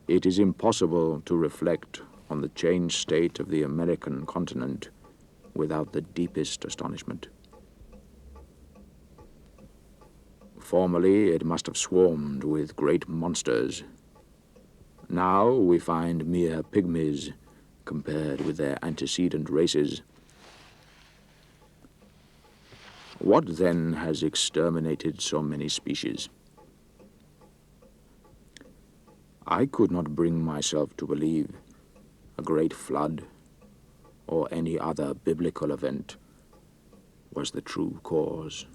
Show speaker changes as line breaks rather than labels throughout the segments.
It is impossible to reflect on the changed state of the American continent without the deepest astonishment. Formerly, it must have swarmed with great monsters. Now we find mere pygmies compared with their antecedent races. What then has exterminated so many species? I could not bring myself to believe a great flood or any other biblical event was the true cause.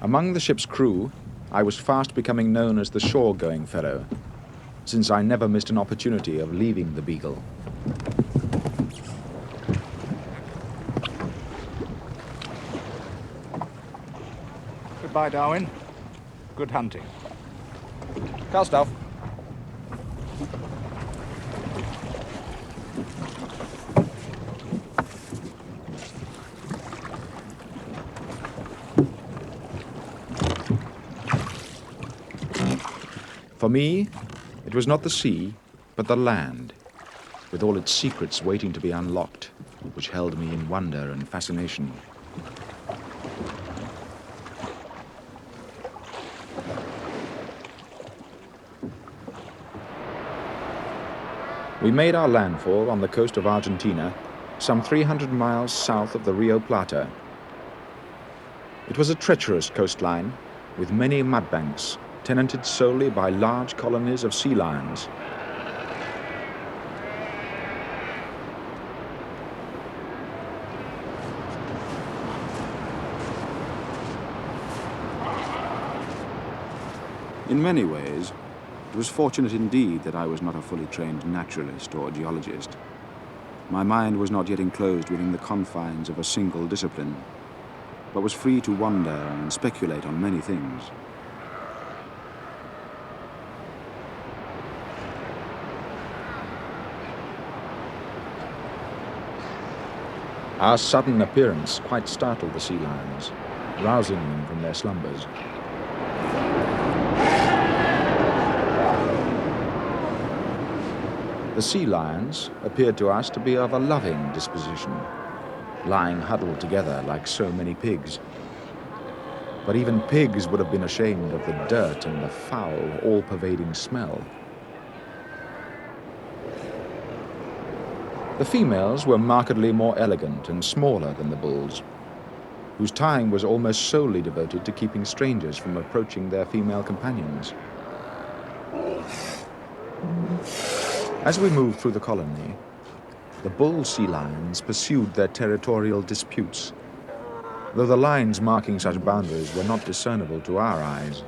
Among the ship's crew, I was fast becoming known as the shore-going fellow, since I never missed an opportunity of leaving the Beagle.
Goodbye, Darwin. Good hunting. Cast off.
For me, it was not the sea, but the land, with all its secrets waiting to be unlocked, which held me in wonder and fascination. We made our landfall on the coast of Argentina, some 300 miles south of the Rio Plata. It was a treacherous coastline, with many mudbanks, tenanted solely by large colonies of sea lions.
In many ways, it was fortunate indeed that I was not a fully trained naturalist or geologist. My mind was not yet enclosed within the confines of a single discipline, but was free to wonder and speculate on many things.
Our sudden appearance quite startled the sea lions, rousing them from their slumbers. The sea lions appeared to us to be of a loving disposition, lying huddled together like so many pigs. But even pigs would have been ashamed of the dirt and the foul, all-pervading smell. The females were markedly more elegant and smaller than the bulls, whose time was almost solely devoted to keeping strangers from approaching their female companions. As we moved through the colony, the bull sea lions pursued their territorial disputes, though the lines marking such boundaries were not discernible to our eyes.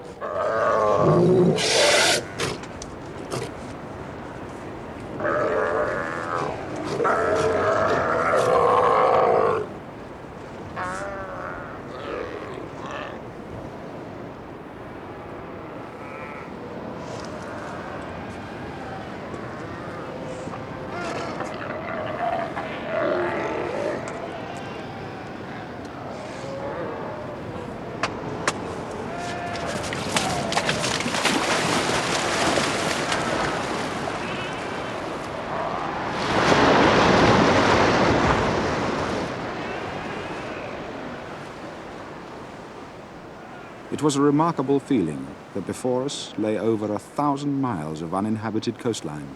It was a remarkable feeling that before us lay over 1,000 miles of uninhabited coastline.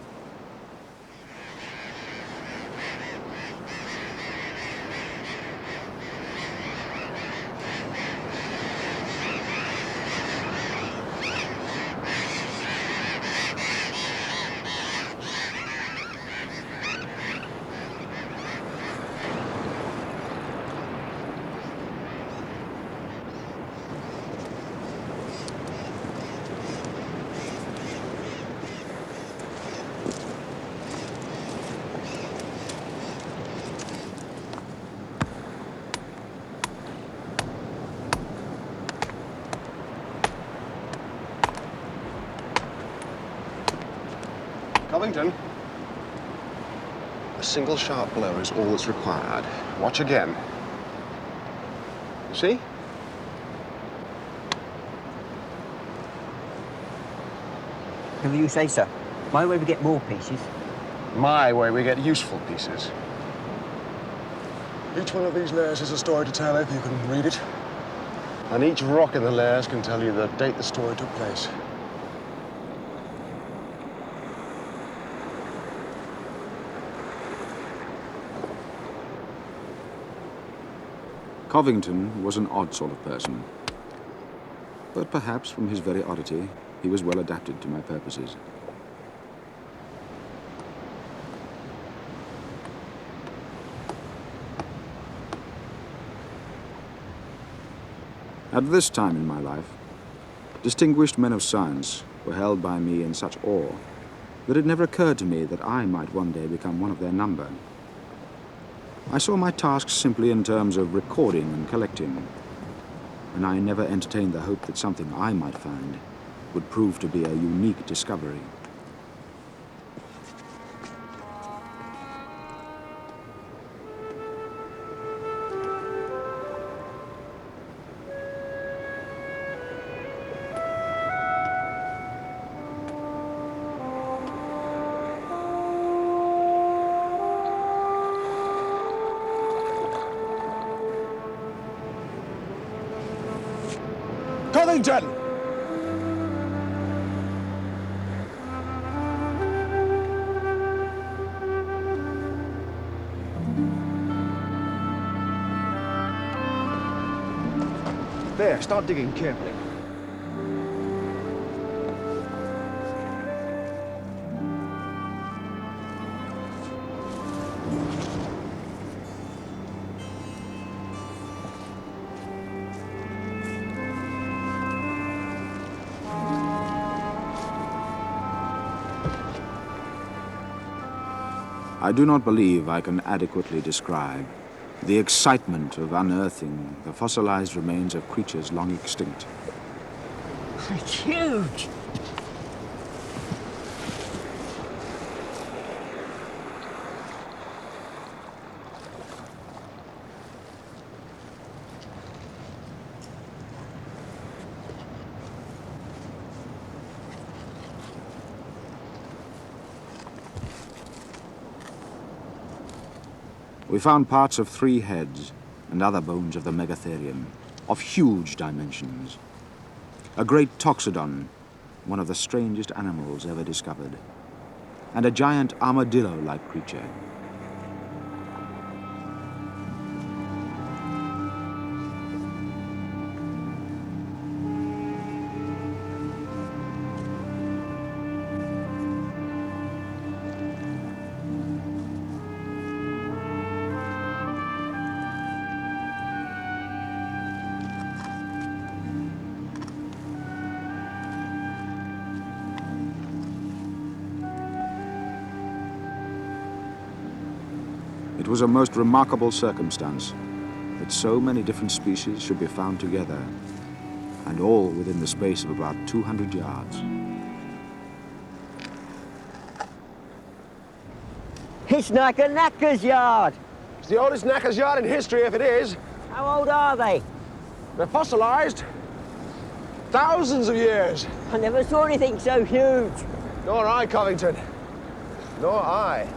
Covington. A single sharp blow is all that's required. Watch again. You see?
Who you say so? My way we get more pieces.
My way, we get useful pieces. Each one of these layers has a story to tell if you can read it. And each rock in the layers can tell you the date the story took place.
Covington was an odd sort of person. But perhaps from his very oddity, he was well adapted to my purposes. At this time in my life, distinguished men of science were held by me in such awe that it never occurred to me that I might one day become one of their number. I saw my tasks simply in terms of recording and collecting, and I never entertained the hope that something I might find would prove to be a unique discovery.
Covington! There, start digging carefully.
I do not believe I can adequately describe the excitement of unearthing the fossilized remains of creatures long extinct.
It's huge.
We found parts of 3 heads and other bones of the megatherium, of huge dimensions. A great toxodon, one of the strangest animals ever discovered, and a giant armadillo-like creature. It was a most remarkable circumstance that so many different species should be found together, and all within the space of about 200 yards.
It's like a knacker's yard.
It's the oldest knacker's yard in history, if it is.
How old are they?
They're fossilized. Thousands of years.
I never saw anything so huge.
Nor I, Covington. Nor I.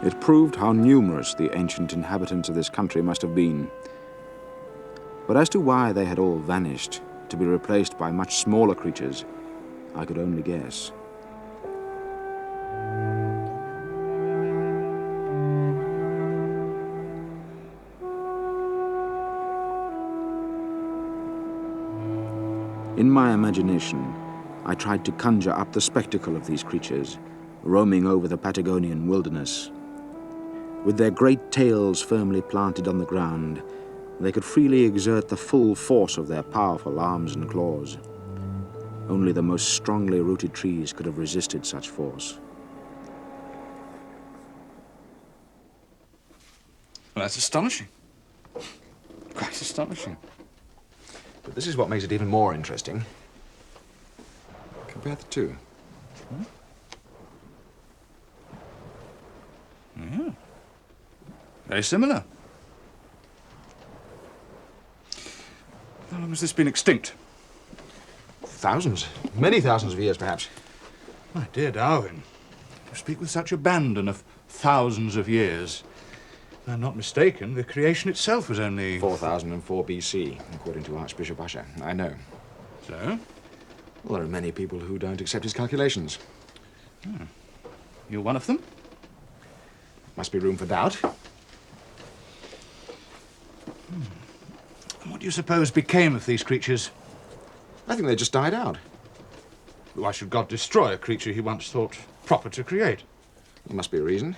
It proved how numerous the ancient inhabitants of this country must have been. But as to why they had all vanished, to be replaced by much smaller creatures, I could only guess. In my imagination, I tried to conjure up the spectacle of these creatures, roaming over the Patagonian wilderness. With their great tails firmly planted on the ground, they could freely exert the full force of their powerful arms and claws. Only the most strongly rooted trees could have resisted such force.
Well, that's astonishing. Quite astonishing.
But this is what makes it even more interesting. Compare the two.
Yeah. Very similar. How long has this been extinct?
Thousands. Many thousands of years, perhaps.
My dear Darwin, you speak with such abandon of thousands of years. If I'm not mistaken, the creation itself was only...
4004 BC, according to Archbishop Usher. I know.
So?
Well, there are many people who don't accept his calculations.
You're one of them?
Must be room for doubt.
What do you suppose became of these creatures?
I think they just died out.
Why should God destroy a creature he once thought proper to create?
There must be a reason.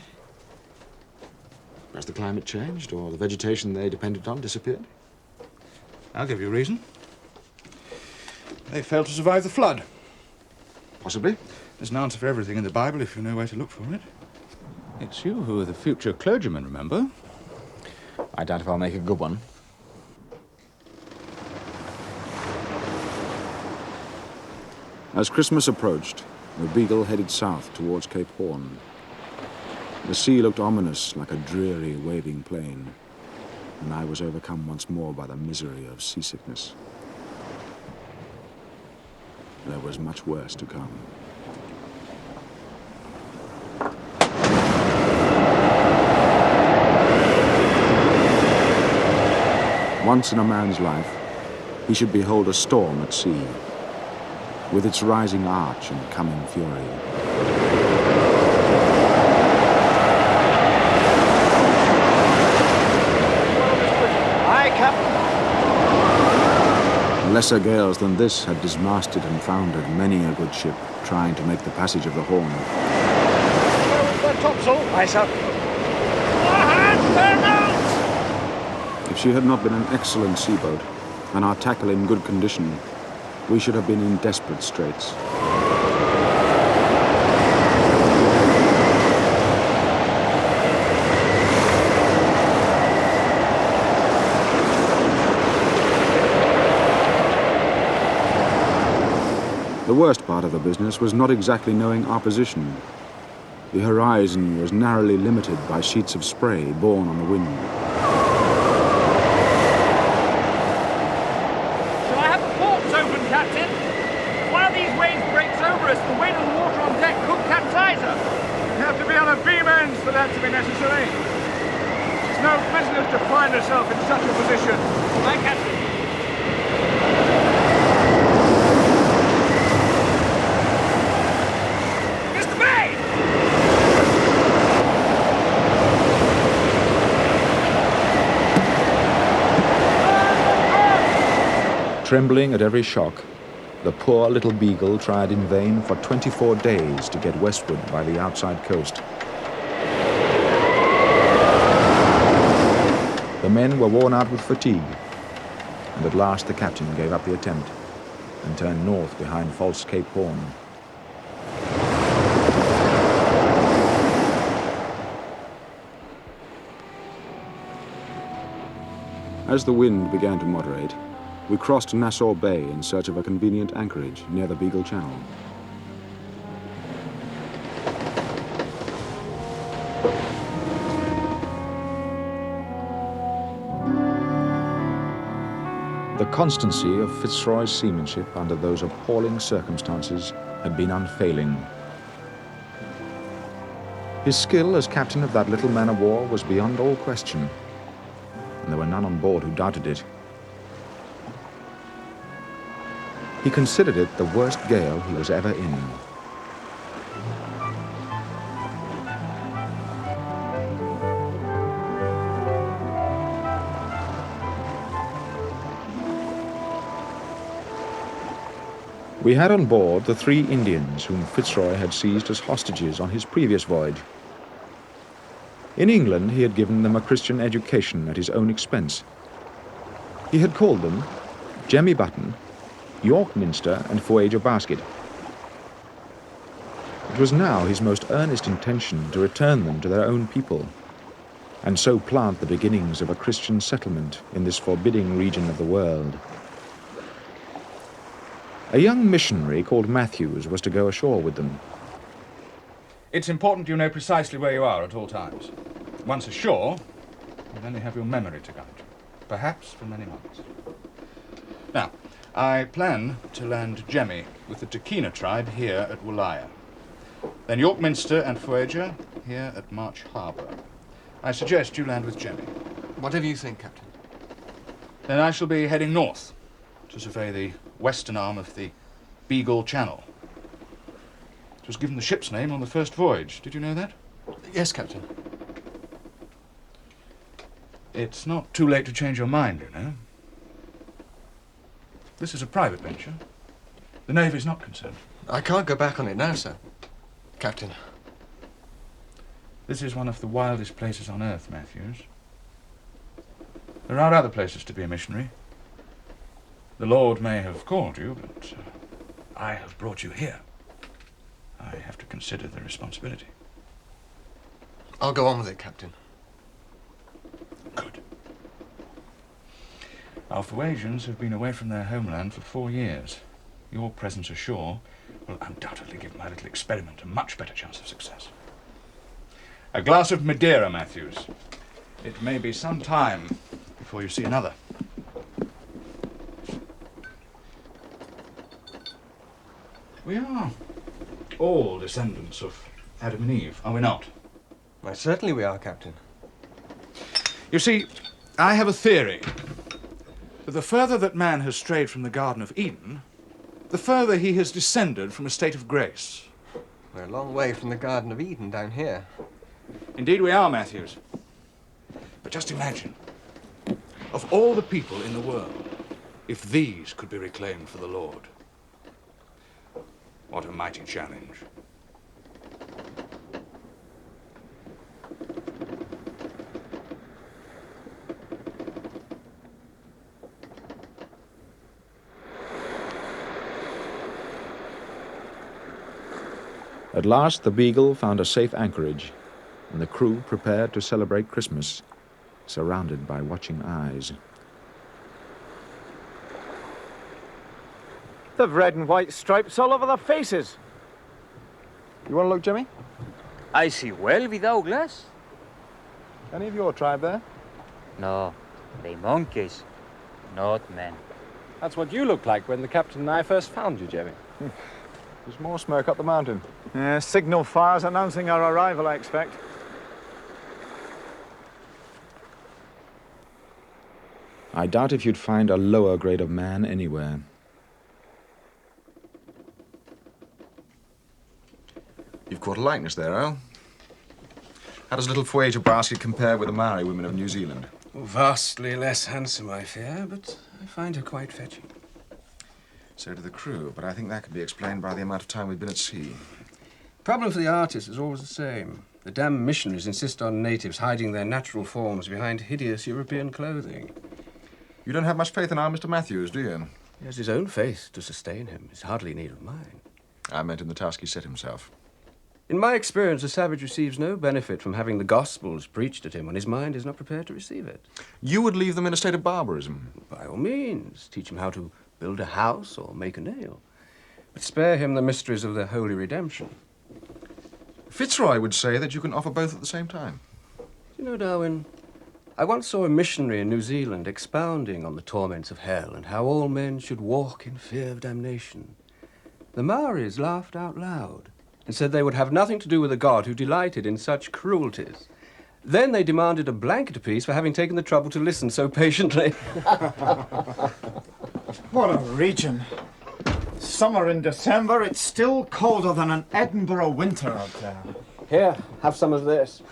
Perhaps the climate changed, or the vegetation they depended on disappeared.
I'll give you a reason. They failed to survive the flood.
Possibly.
There's an answer for everything in the Bible if you know where to look for it. It's you who are the future clergyman, remember?
I doubt if I'll make a good one.
As Christmas approached, the Beagle headed south towards Cape Horn. The sea looked ominous, like a dreary, waving plain, and I was overcome once more by the misery of seasickness. There was much worse to come. Once in a man's life, he should behold a storm at sea, with its rising arch and coming fury.
Aye, Captain.
Lesser gales than this had dismasted and foundered many a good ship trying to make the passage of the Horn.
The topsail. Aye, sir.
If she had not been an excellent seaboat, and our tackle in good condition, we should have been in desperate straits. The worst part of the business was not exactly knowing our position. The horizon was narrowly limited by sheets of spray borne on the wind.
Shall I have the ports open, Captain? If one of these waves breaks over us, the weight of the water on deck could capsize her.
You have to be on a beam ends for that to be necessary. It's no business to find herself in such a position.
Aye, Captain.
Trembling at every shock, the poor little Beagle tried in vain for 24 days to get westward by the outside coast. The men were worn out with fatigue, and at last the captain gave up the attempt and turned north behind false Cape Horn.
As the wind began to moderate, we crossed Nassau Bay in search of a convenient anchorage near the Beagle Channel.
The constancy of Fitzroy's seamanship under those appalling circumstances had been unfailing. His skill as captain of that little man-of-war was beyond all question, and there were none on board who doubted it. He considered it the worst gale he was ever in. We had on board the 3 Indians whom Fitzroy had seized as hostages on his previous voyage. In England, he had given them a Christian education at his own expense. He had called them Jemmy Button, York Minster, and Voyager Basket. It was now his most earnest intention to return them to their own people, and so plant the beginnings of a Christian settlement in this forbidding region of the world. A young missionary called Matthews was to go ashore with them.
It's important you know precisely where you are at all times. Once ashore, you'll only have your memory to guide you, perhaps for many months. Now, I plan to land Jemmy with the Takina tribe here at Woollaya. Then York Minster and Voyager here at March Harbour. I suggest you land with Jemmy.
Whatever you think, Captain.
Then I shall be heading north to survey the western arm of the Beagle Channel. It was given the ship's name on the first voyage. Did you know that?
Yes, Captain.
It's not too late to change your mind, you know. This is a private venture. The Navy's not concerned.
I can't go back on it now, sir. Captain.
This is one of the wildest places on Earth, Matthews. There are other places to be a missionary. The Lord may have called you, but I have brought you here. I have to consider the responsibility.
I'll go on with it, Captain.
Good. Our Fuegians have been away from their homeland for 4 years. Your presence ashore will undoubtedly give my little experiment a much better chance of success. A glass of Madeira, Matthews. It may be some time before you see another. We are all descendants of Adam and Eve, are we not?
Why, certainly we are, Captain.
You see, I have a theory that the further that man has strayed from the Garden of Eden, the further he has descended from a state of grace.
We're a long way from the Garden of Eden down here.
Indeed we are, Matthews. But just imagine, of all the people in the world, if these could be reclaimed for the Lord. What a mighty challenge.
At last, the Beagle found a safe anchorage, and the crew prepared to celebrate Christmas, surrounded by watching eyes.
They've red and white stripes all over their faces.
You want to look, Jimmy?
I see well without glass.
Any of your tribe there?
No, they monkeys, not men.
That's what you looked like when the captain and I first found you, Jimmy.
There's more smoke up the mountain.
Signal fires announcing our arrival, I expect.
I doubt if you'd find a lower grade of man anywhere.
You've caught a likeness there, Al. How does little Voyager Basket compare with the Maori women of New Zealand?
Vastly less handsome, I fear, but I find her quite fetching.
So do the crew, but I think that could be explained by the amount of time we've been at sea.
Problem for the artist is always the same. The damn missionaries insist on natives hiding their natural forms behind hideous European clothing.
You don't have much faith in our Mr. Matthews, do you?
He has his own faith to sustain him. It's hardly need of mine.
I meant in the task he set himself.
In my experience, a savage receives no benefit from having the Gospels preached at him when his mind is not prepared to receive it.
You would leave them in a state of barbarism?
By all means. Teach him how to build a house or make a nail. But spare him the mysteries of their holy redemption.
Fitzroy would say that you can offer both at the same time.
You know, Darwin, I once saw a missionary in New Zealand expounding on the torments of hell and how all men should walk in fear of damnation. The Maoris laughed out loud. and said they would have nothing to do with a god who delighted in such cruelties. Then they demanded a blanket apiece for having taken the trouble to listen so patiently.
What a region. Summer in December, it's still colder than an Edinburgh winter out there.
Here, have some of this.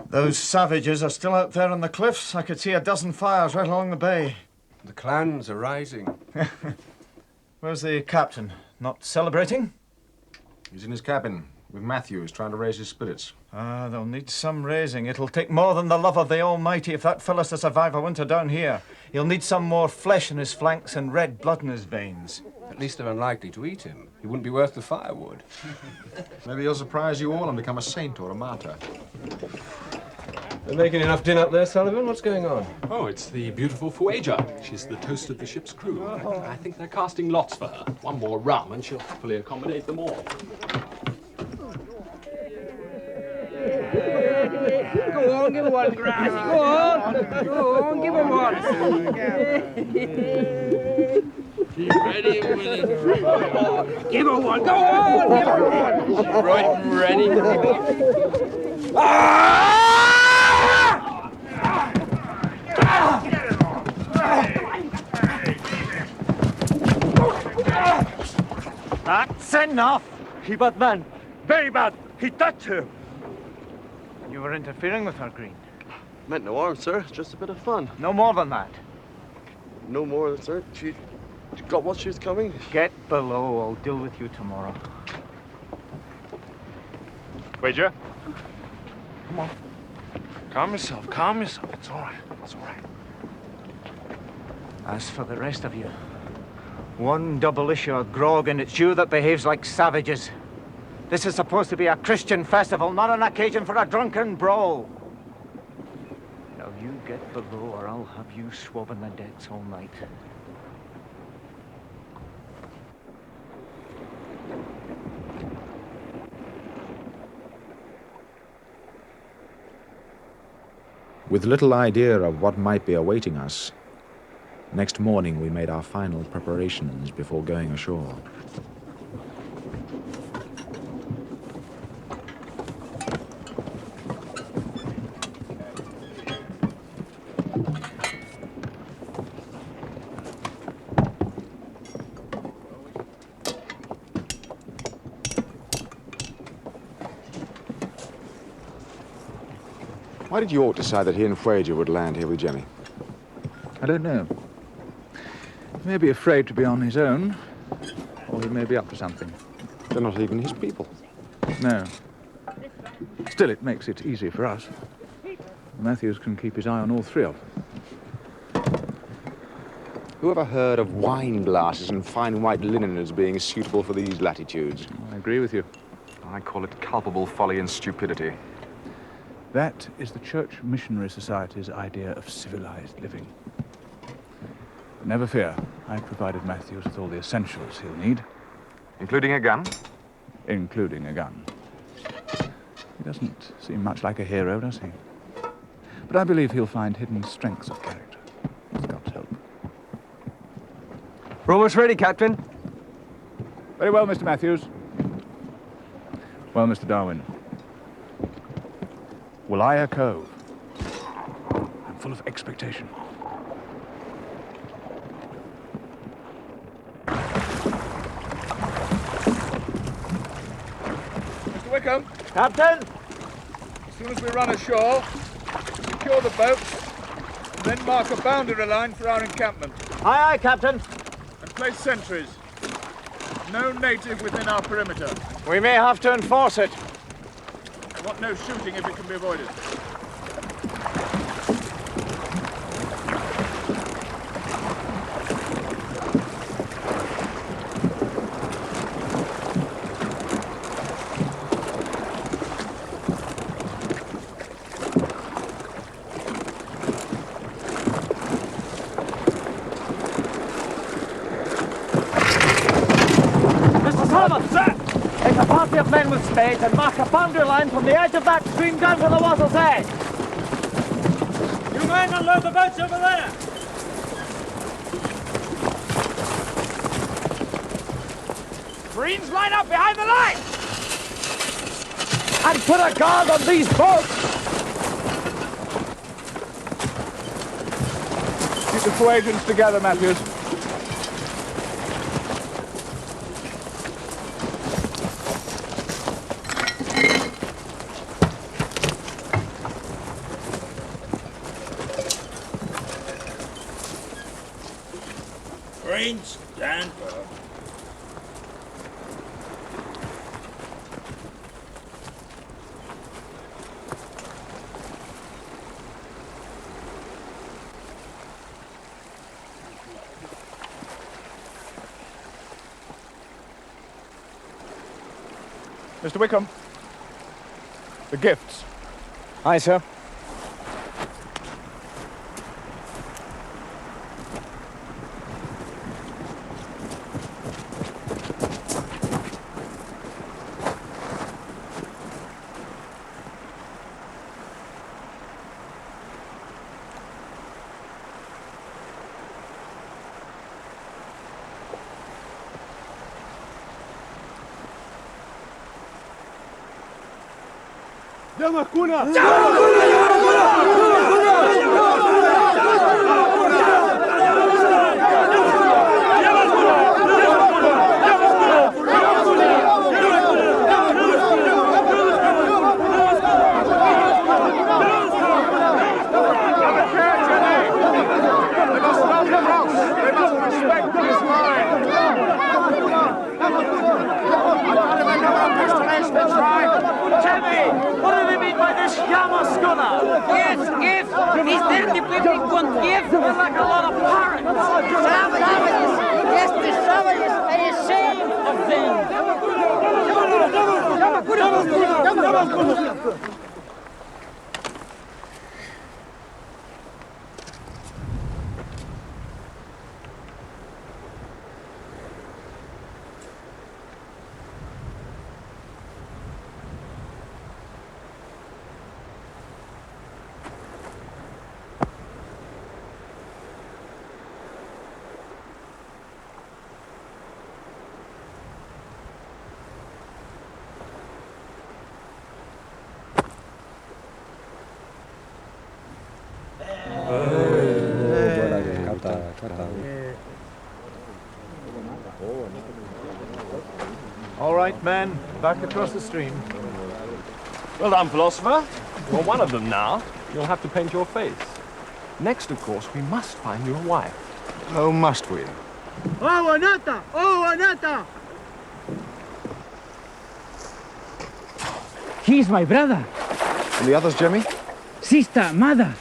Those savages are still out there on the cliffs. I could see a dozen fires right along the bay.
The clans are rising.
Where's the captain? Not celebrating?
He's in his cabin with Matthews, trying to raise his spirits.
Ah, they'll need some raising. It'll take more than the love of the Almighty if that fella's to survive a winter down here. He'll need some more flesh in his flanks and red blood in his veins.
At least they're unlikely to eat him. He wouldn't be worth the firewood.
Maybe he'll surprise you all and become a saint or a martyr.
They're making enough din up there, Sullivan. What's going on?
Oh, it's the beautiful Fuegia. She's the toast of the ship's crew. I think they're casting lots for her. One more rum and she'll happily accommodate them all.
Go on, give her one, Grassy. Go on. Go on, give her one. She's ready and willing. Give her one. Go on, give her one. She's right and ready.
That's enough!
He bad man. Very bad. He touched her.
You were interfering with her, Green.
Meant no harm, sir. Just a bit of fun.
No more than that.
No more, sir. She got what she was coming.
Get below. I'll deal with you tomorrow.
Wager. Come on. Calm yourself. Calm yourself. It's all right. It's all right.
As for the rest of you, one double issue of grog, and it's you that behaves like savages. This is supposed to be a Christian festival, not an occasion for a drunken brawl. Now you get below, or I'll have you swabbing the decks all night.
With little idea of what might be awaiting us, next morning we made our final preparations before going ashore.
Why did York decide that he and Fuegia would land here with Jemmy?
I don't know. He may be afraid to be on his own, or he may be up to something.
They're not even his people.
No. Still, it makes it easy for us. Matthews can keep his eye on all three of them.
Who ever heard of wine glasses and fine white linen as being suitable for these latitudes?
I agree with you.
I call it culpable folly and stupidity.
That is the Church Missionary Society's idea of civilized living. But never fear, I provided Matthews with all the essentials he'll need.
Including a gun?
Including a gun. He doesn't seem much like a hero, does he? But I believe he'll find hidden strengths of character, with God's help.
We're almost ready, Captain.
Very well, Mr. Matthews. Well, Mr. Darwin. Walaya Cove. I'm full of expectation.
Mr. Wickham,
Captain!
as soon as we run ashore, secure the boats, and then mark a boundary line for our encampment.
Aye, aye, Captain.
And place sentries. No native within our perimeter.
We may have to enforce it.
I want no shooting if it can be avoided.
Take a party of men with spades and mark a boundary line from the edge of that stream down to the water's edge.
You men unload the boats over there. Marines, line up behind the line!
And put a guard on these boats!
Keep the Fuegians together, Matthews.
Marines, stand firm.
Mr. Wickham, the gifts.
Aye, sir. All right, men, back across the stream.
Well done, philosopher. You're one of them now. You'll have to paint your face. Next, of course, we must find you a wife.
Oh, must we?
Oh, Anata! Oh, Anata!
He's my brother.
And the others, Jimmy?
Sister, mother.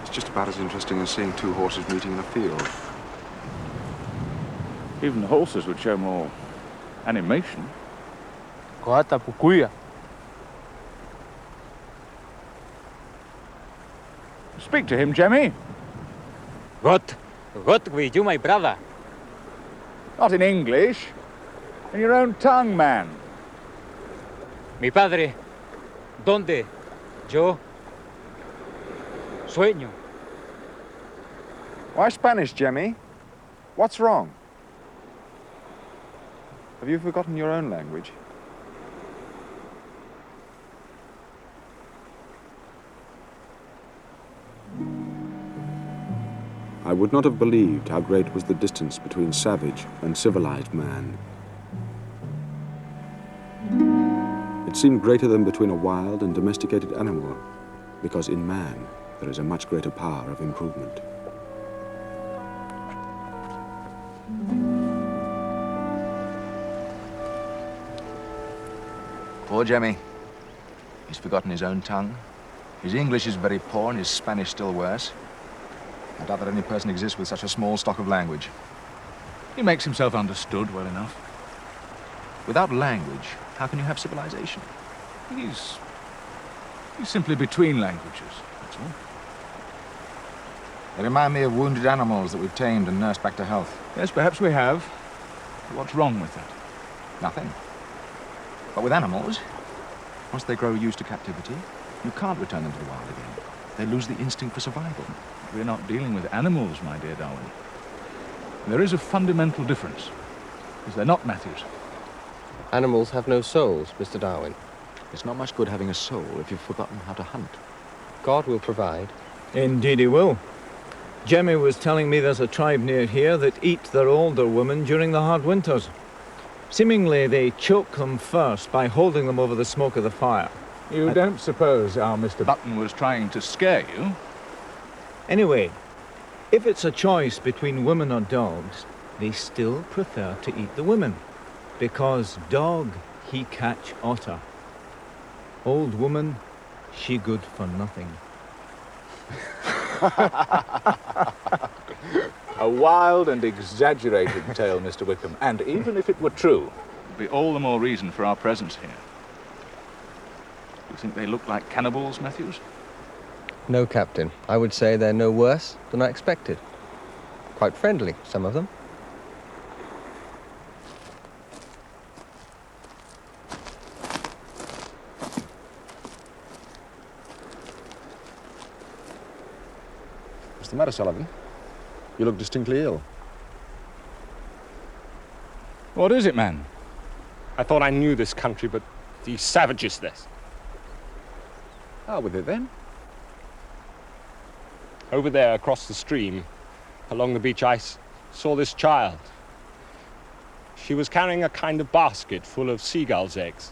It's just about as interesting as seeing two horses meeting in a field.
Even the horses would show more animation.
Coata pukuya.
Speak to him, Jemmy.
What with you, my brother?
Not in English. In your own tongue, man.
Mi padre. ¿Dónde? Yo. Sueño.
Why Spanish, Jemmy? What's wrong? Have you forgotten your own language?
I would not have believed how great was the distance between savage and civilized man. It seemed greater than between a wild and domesticated animal, because in man there is a much greater power of improvement.
Poor Jemmy. He's forgotten his own tongue. His English is very poor and his Spanish still worse. I doubt that any person exists with such a small stock of language.
He makes himself understood well enough.
Without language, how can you have civilization?
He's simply between languages, that's all.
They remind me of wounded animals that we've tamed and nursed back to health.
Yes, perhaps we have. But what's wrong with that?
Nothing. But with animals, once they grow used to captivity, you can't return them to the wild again. They lose the instinct for survival.
We're not dealing with animals, my dear Darwin. There is a fundamental difference. Is there not, Matthews?
Animals have no souls, Mr. Darwin.
It's not much good having a soul if you've forgotten how to hunt.
God will provide.
Indeed he will. Jemmy was telling me there's a tribe near here that eat their older women during the hard winters. Seemingly they choke them first by holding them over the smoke of the fire.
You don't suppose our Mr. Button was trying to scare you?
Anyway, if it's a choice between women or dogs, they still prefer to eat the women. Because dog, he catch otter. Old woman, she good for nothing.
A wild and exaggerated tale, Mr. Wickham, and even if it were true, it would be all the more reason for our presence here. You think they look like cannibals, Matthews?
No, Captain. I would say they're no worse than I expected. Quite friendly, some of them.
What's the matter, Sullivan? You look distinctly ill.
What is it, man?
I thought I knew this country, but these savages this.
Out with it, then.
Over there, across the stream, along the beach, I saw this child. She was carrying a kind of basket full of seagulls' eggs.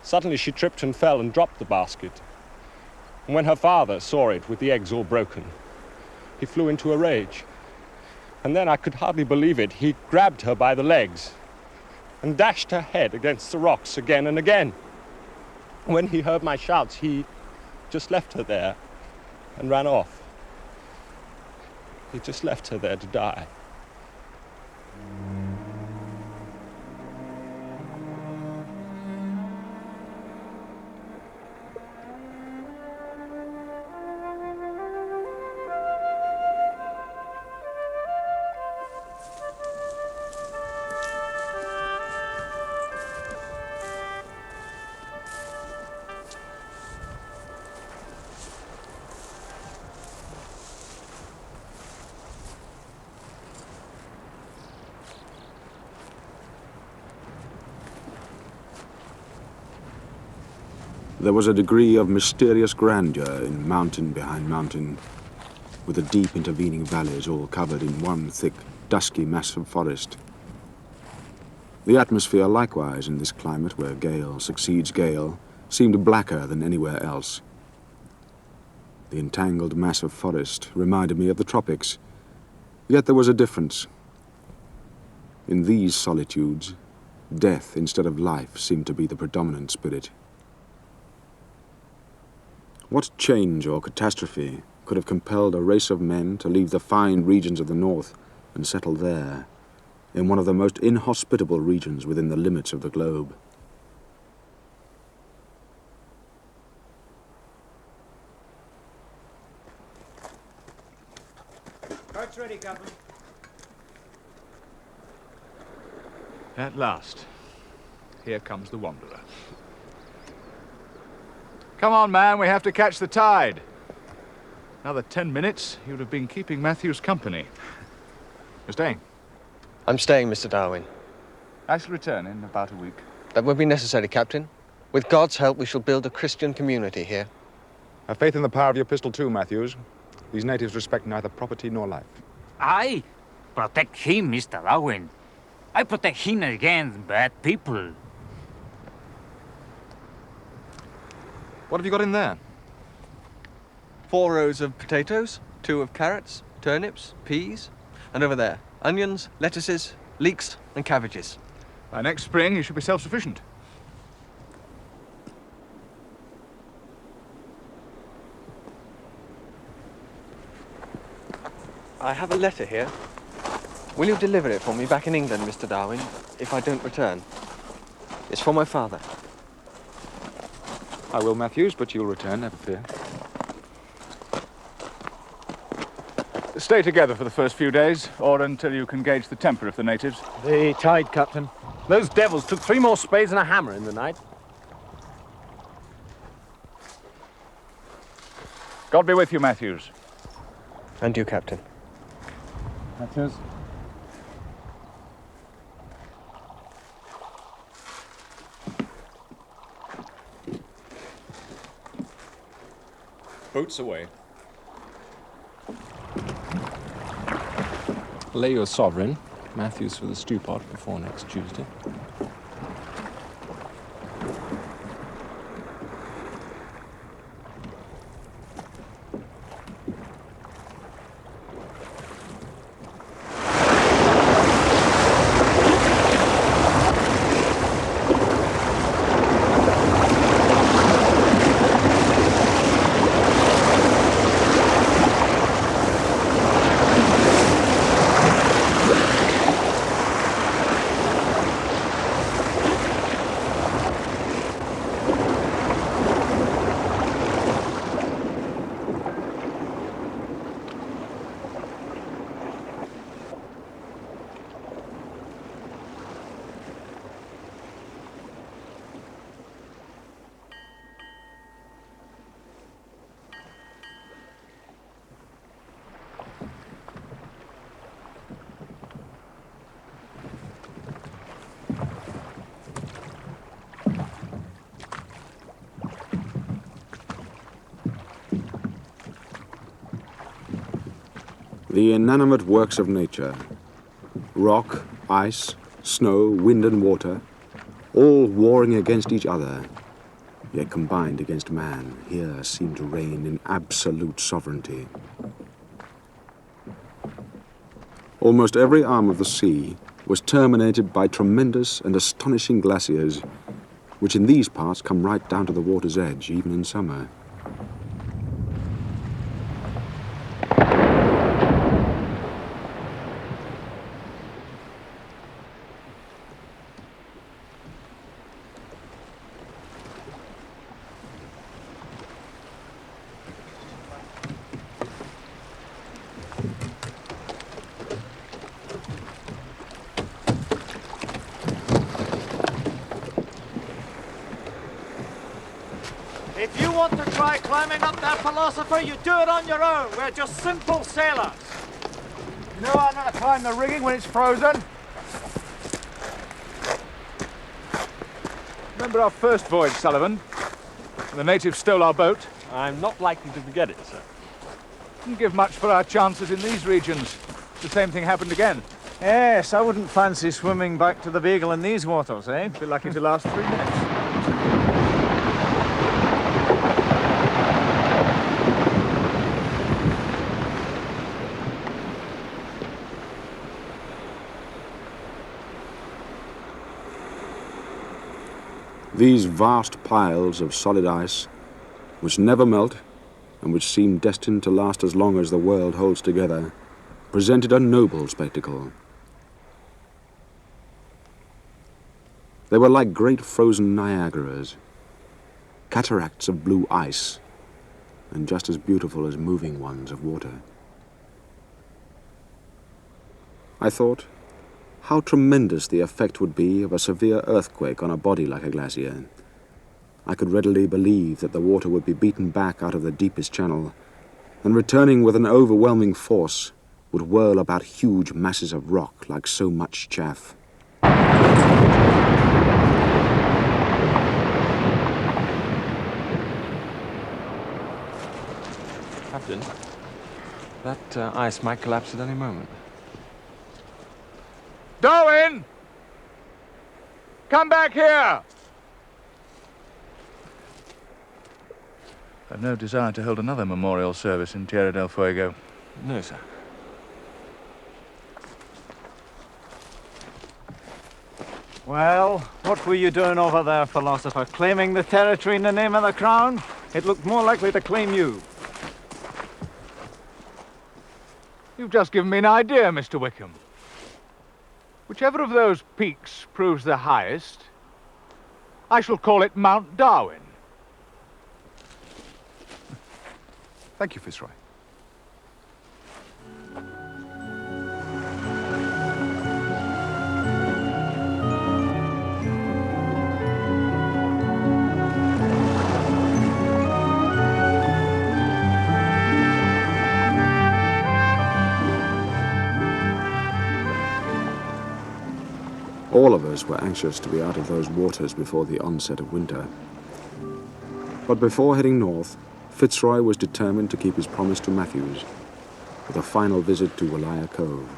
Suddenly she tripped and fell and dropped the basket. And when her father saw it with the eggs all broken, he flew into a rage. And then, I could hardly believe it, he grabbed her by the legs and dashed her head against the rocks again and again. When he heard my shouts, he just left her there and ran off. He just left her there to die.
There was a degree of mysterious grandeur in mountain behind mountain, with the deep intervening valleys all covered in one thick, dusky mass of forest. The atmosphere likewise in this climate where gale succeeds gale seemed blacker than anywhere else. The entangled mass of forest reminded me of the tropics, yet there was a difference. In these solitudes, death instead of life seemed to be the predominant spirit. What change or catastrophe could have compelled a race of men to leave the fine regions of the north and settle there, in one of the most inhospitable regions within the limits of the globe?
Cart's ready, Captain.
At last. Here comes the wanderer. Come on, man, we have to catch the tide. Another 10 minutes, you'd have been keeping Matthews company. You're staying?
I'm staying, Mr. Darwin.
I shall return in about a week.
That won't be necessary, Captain. With God's help, we shall build a Christian community here.
Have faith in the power of your pistol too, Matthews. These natives respect neither property nor life.
I protect him, Mr. Darwin. I protect him against bad people.
What have you got in there?
4 rows of potatoes, 2 of carrots, turnips, peas, and over there, onions, lettuces, leeks, and cabbages.
By next spring, you should be self-sufficient.
I have a letter here. Will you deliver it for me back in England, Mr. Darwin, if I don't return? It's for my father.
I will, Matthews, but you'll return, never fear. Stay together for the first few days, or until you can gauge the temper of the natives.
The tide, Captain.
Those devils took 3 more spades and a hammer in the night.
God be with you, Matthews.
And you, Captain.
Matthews.
Boats away. Lay your sovereign, Matthews, for the stew pot before next Tuesday.
The inanimate works of nature, rock, ice, snow, wind and water, all warring against each other, yet combined against man, here seem to reign in absolute sovereignty. Almost every arm of the sea was terminated by tremendous and astonishing glaciers, which in these parts come right down to the water's edge, even in summer.
If you want to try climbing up that philosopher, you do it on your own. We're just simple sailors.
You know how not to climb the rigging when it's frozen? Remember our first voyage, Sullivan? When the natives stole our boat?
I'm not likely to forget it, sir.
Didn't give much for our chances in these regions. The same thing happened again.
Yes, I wouldn't fancy swimming back to the Beagle in these waters, eh?
Be lucky to last 3 minutes.
These vast piles of solid ice, which never melt and which seem destined to last as long as the world holds together, presented a noble spectacle. They were like great frozen Niagaras, cataracts of blue ice, and just as beautiful as moving ones of water. I thought, how tremendous the effect would be of a severe earthquake on a body like a glacier. I could readily believe that the water would be beaten back out of the deepest channel, and returning with an overwhelming force, would whirl about huge masses of rock like so much chaff.
Captain, that ice might collapse at any moment.
Darwin! Come back here! I've no desire to hold another memorial service in Tierra del Fuego.
No, sir.
Well, what were you doing over there, philosopher? Claiming the territory in the name of the crown? It looked more likely to claim you.
You've just given me an idea, Mr. Wickham. Whichever of those peaks proves the highest, I shall call it Mount Darwin.
Thank you, Fitzroy. All of us were anxious to be out of those waters before the onset of winter. But before heading north, Fitzroy was determined to keep his promise to Matthews with a final visit to Walaya Cove.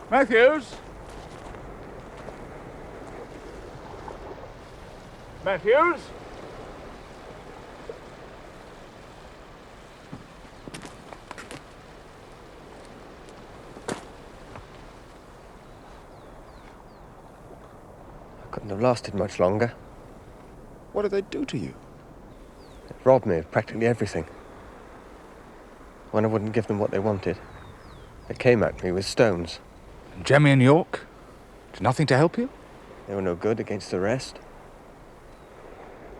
Matthews? Matthews?
I couldn't have lasted much longer.
What did they do to you?
They robbed me of practically everything. When I wouldn't give them what they wanted, they came at me with stones.
And Jemmy and York? Did nothing to help you?
They were no good against the rest.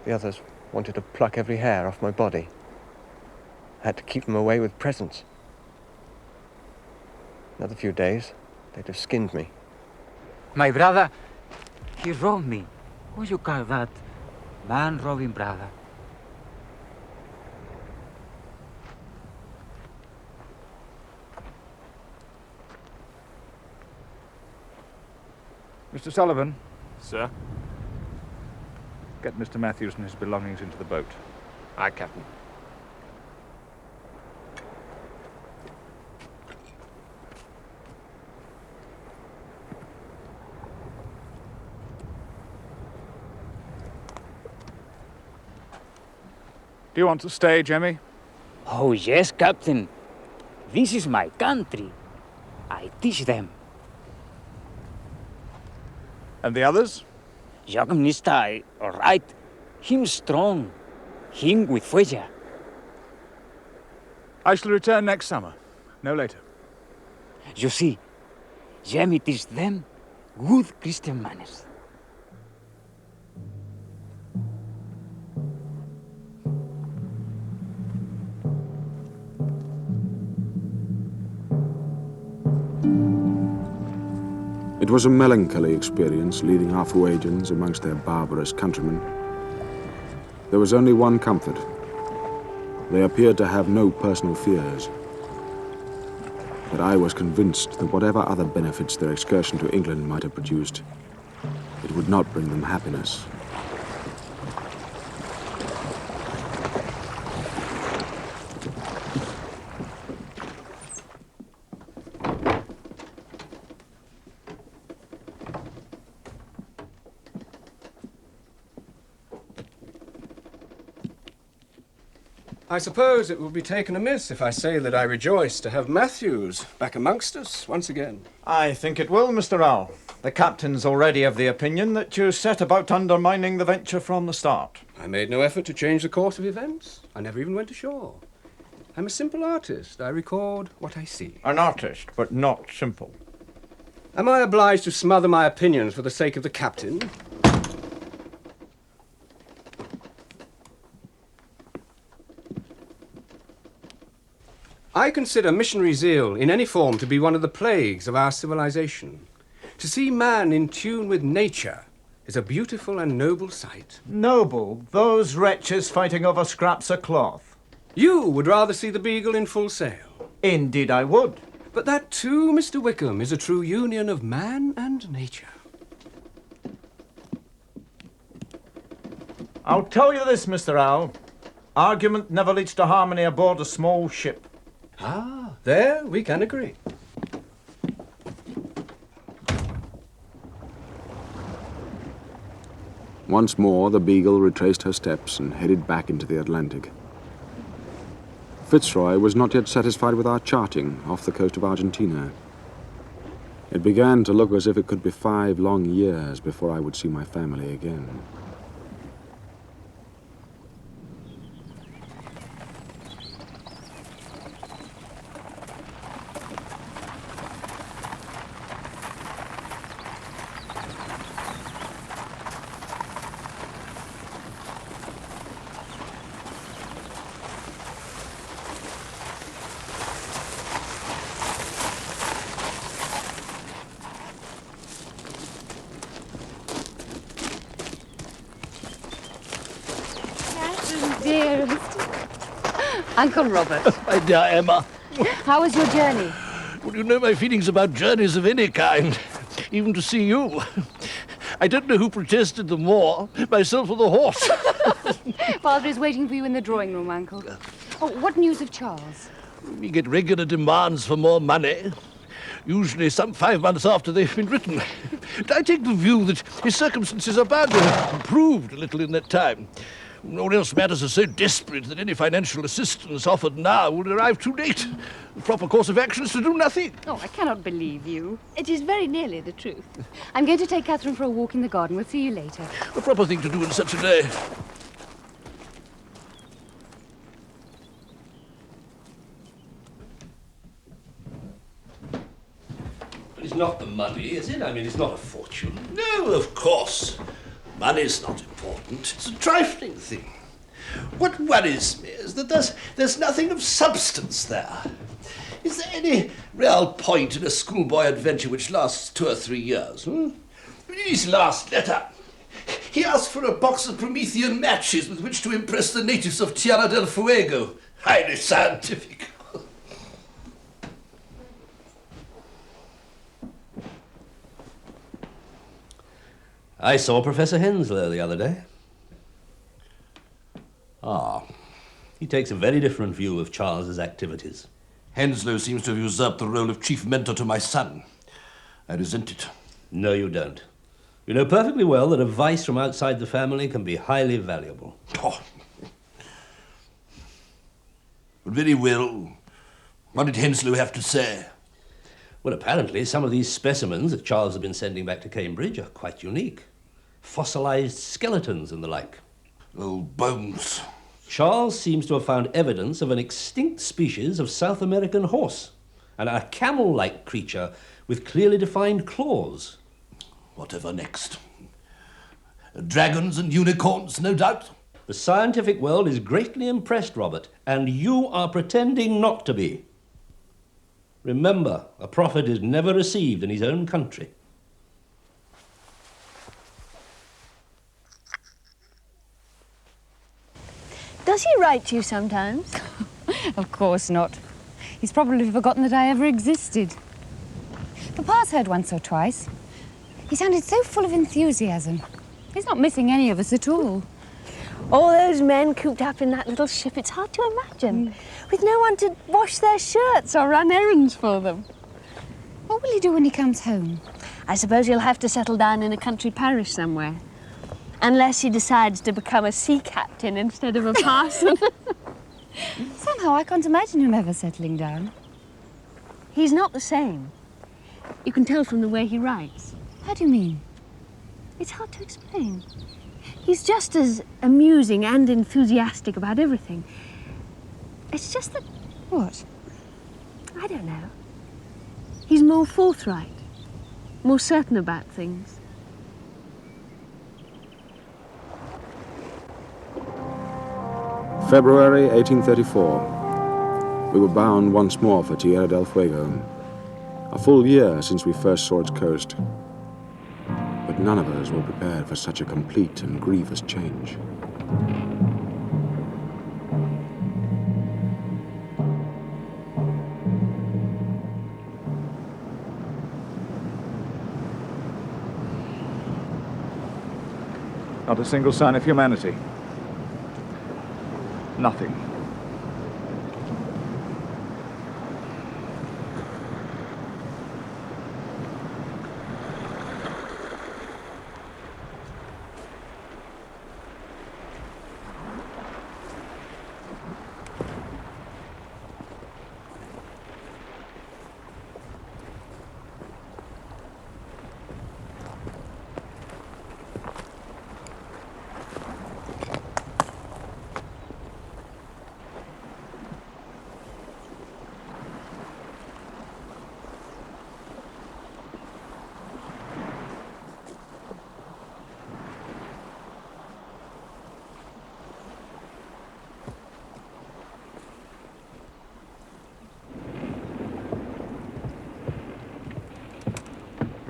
The others wanted to pluck every hair off my body. I had to keep them away with presents. Another few days, they'd have skinned me.
My brother, he robbed me. What you call that? Man robbing brother.
Mr. Sullivan?
Sir?
Get Mr. Matthews and his belongings into the boat.
Aye, Captain.
Do you want to stay, Jemmy?
Oh, yes, Captain. This is my country. I teach them.
And the others?
Young Mister, all right. Him strong. Him with fire.
I shall return next summer. No later.
You see, Jemmy teach them good Christian manners.
It was a melancholy experience leading our Fuegians amongst their barbarous countrymen. There was only one comfort. They appeared to have no personal fears. But I was convinced that whatever other benefits their excursion to England might have produced, it would not bring them happiness.
I suppose it will be taken amiss if I say that I rejoice to have Matthews back amongst us once again.
I think it will, Mr. Owl. The captain's already of the opinion that you set about undermining the venture from the start.
I made no effort to change the course of events. I never even went ashore. I'm a simple artist. I record what I see.
An artist, but not simple.
Am I obliged to smother my opinions for the sake of the captain? I consider missionary zeal in any form to be one of the plagues of our civilization. To see man in tune with nature is a beautiful and noble sight.
Noble? Those wretches fighting over scraps of cloth.
You would rather see the Beagle in full sail.
Indeed I would.
But that too, Mr. Wickham, is a true union of man and nature.
I'll tell you this, Mr. Owl. Argument never leads to harmony aboard a small ship.
Ah, there we can agree.
Once more, the Beagle retraced her steps and headed back into the Atlantic. Fitzroy was not yet satisfied with our charting off the coast of Argentina. It began to look as if it could be 5 long years before I would see my family again.
Uncle Robert.
My dear Emma.
How was your journey?
Well, you know my feelings about journeys of any kind, even to see you. I don't know who protested the more, myself or the horse.
Father is waiting for you in the drawing room, Uncle. Oh, what news of Charles?
We get regular demands for more money, usually some 5 months after they've been written. I take the view that his circumstances are bound to have improved a little in that time. All else matters are so desperate that any financial assistance offered now would arrive too late. The proper course of action is to do nothing.
Oh, I cannot believe you. It is very nearly the truth. I'm going to take Catherine for a walk in the garden. We'll see you later.
The proper thing to do in such a day.
But it's not the money, is it? I mean, it's not a fortune. No, of course. Money's not important. It's a trifling thing. What worries me is that there's nothing of substance there. Is there any real point in a schoolboy adventure which lasts 2 or 3 years? His last letter. He asked for a box of Promethean matches with which to impress the natives of Tierra del Fuego. Highly scientific. I saw Professor Henslow the other day. He takes a very different view of Charles's activities. Henslow seems to have usurped the role of chief mentor to my son. I resent it. No, you don't. You know perfectly well that advice from outside the family can be highly valuable. Oh. But very well. What did Henslow have to say? Well, apparently some of these specimens that Charles has been sending back to Cambridge are quite unique. Fossilized skeletons and the like. Old bones. Charles seems to have found evidence of an extinct species of South American horse, and a camel-like creature with clearly defined claws. Whatever next? Dragons and unicorns, no doubt. The scientific world is greatly impressed, Robert, and you are pretending not to be. Remember, a prophet is never received in his own country.
Does he write to you sometimes? Of course not. He's probably forgotten that I ever existed. Papa's heard once or twice. He sounded so full of enthusiasm. He's not missing any of us at all. All those men cooped up in that little ship, it's hard to imagine. With no one to wash their shirts or run errands for them. What will he do when he comes home? I suppose he'll have to settle down in a country parish somewhere. Unless he decides to become a sea captain instead of a parson. Somehow I can't imagine him ever settling down. He's not the same. You can tell from the way he writes. How do you mean? It's hard to explain. He's just as amusing and enthusiastic about everything. It's just that... What? I don't know. He's more forthright, more certain about things.
February 1834. We were bound once more for Tierra del Fuego. A full year since we first saw its coast. But none of us were prepared for such a complete and grievous change.
Not a single sign of humanity. Nothing.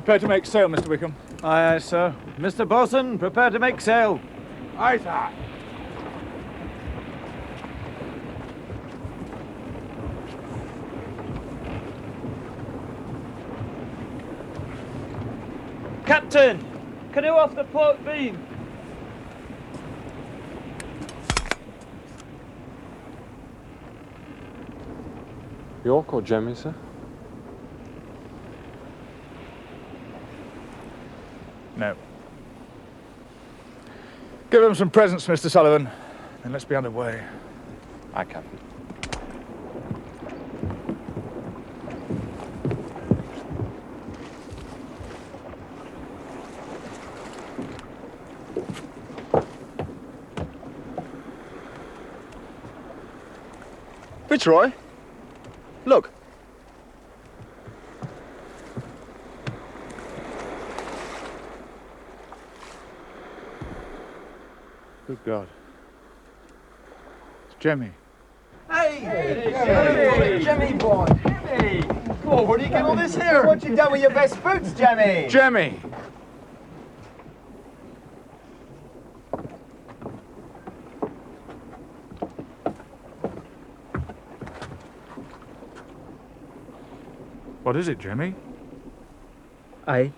Prepare to make sail, Mr. Wickham.
Aye, aye, sir. Mr. Bosun, prepare to make sail.
Aye, sir.
Captain, canoe off the port beam.
York or Jemmy, sir?
No. Give him some presents, Mr. Sullivan, and let's be underway.
Aye, Captain.
Fitzroy, look.
Good God. It's Jemmy.
Hey, Jemmy boy. Jemmy. Come on, where do you get all this here? What you done with your best boots, Jemmy?
Jemmy! What is it, Jemmy?
I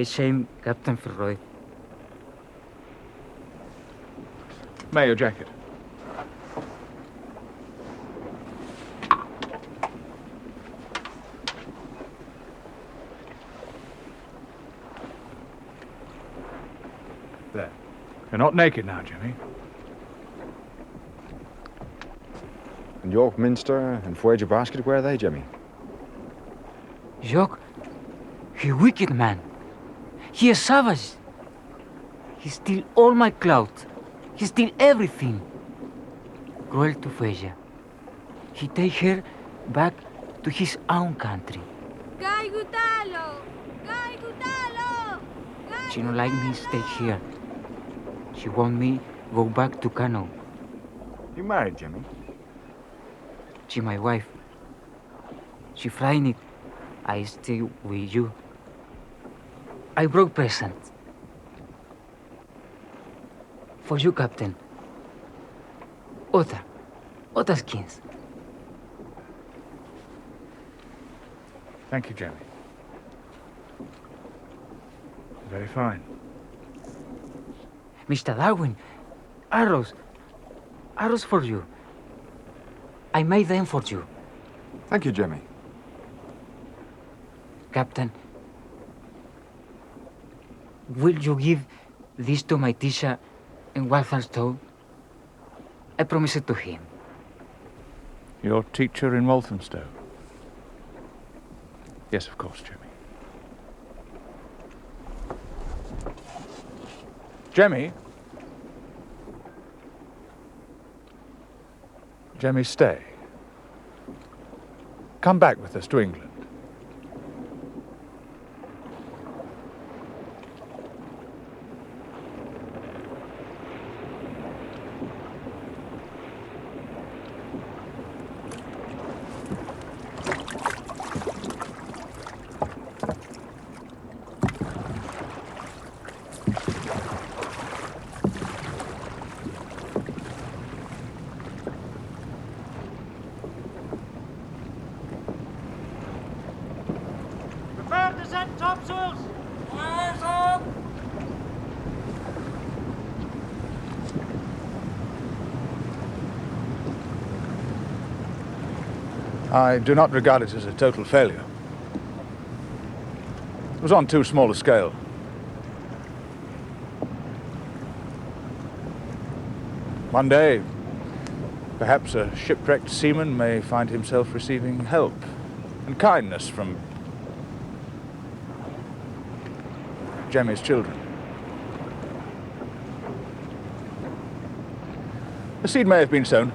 shame Captain Fitzroy.
May, your jacket. There. You're not naked now, Jemmy.
And York Minster and Voyager Basket, where are they, Jemmy?
York, he wicked man. He is savage. He steal all my clothes. He steal everything. Cruel to Voyager. He take her back to his own country. She don't like me stay here. She want me go back to Kano.
You married, Jemmy?
She my wife. She frightened. I stay with you. I brought present. For you, Captain. Other skins.
Thank you, Jemmy. Very fine.
Mr. Darwin, arrows for you. I made them for you.
Thank you, Jemmy.
Captain, will you give this to my teacher in Walthamstow? I promise it to him.
Your teacher in Walthamstow? Yes, of course, Jemmy. Jemmy? Jemmy, stay. Come back with us to England. I do not regard it as a total failure. It was on too small a scale. One day, perhaps a shipwrecked seaman may find himself receiving help and kindness from Jemmy's children. The seed may have been sown.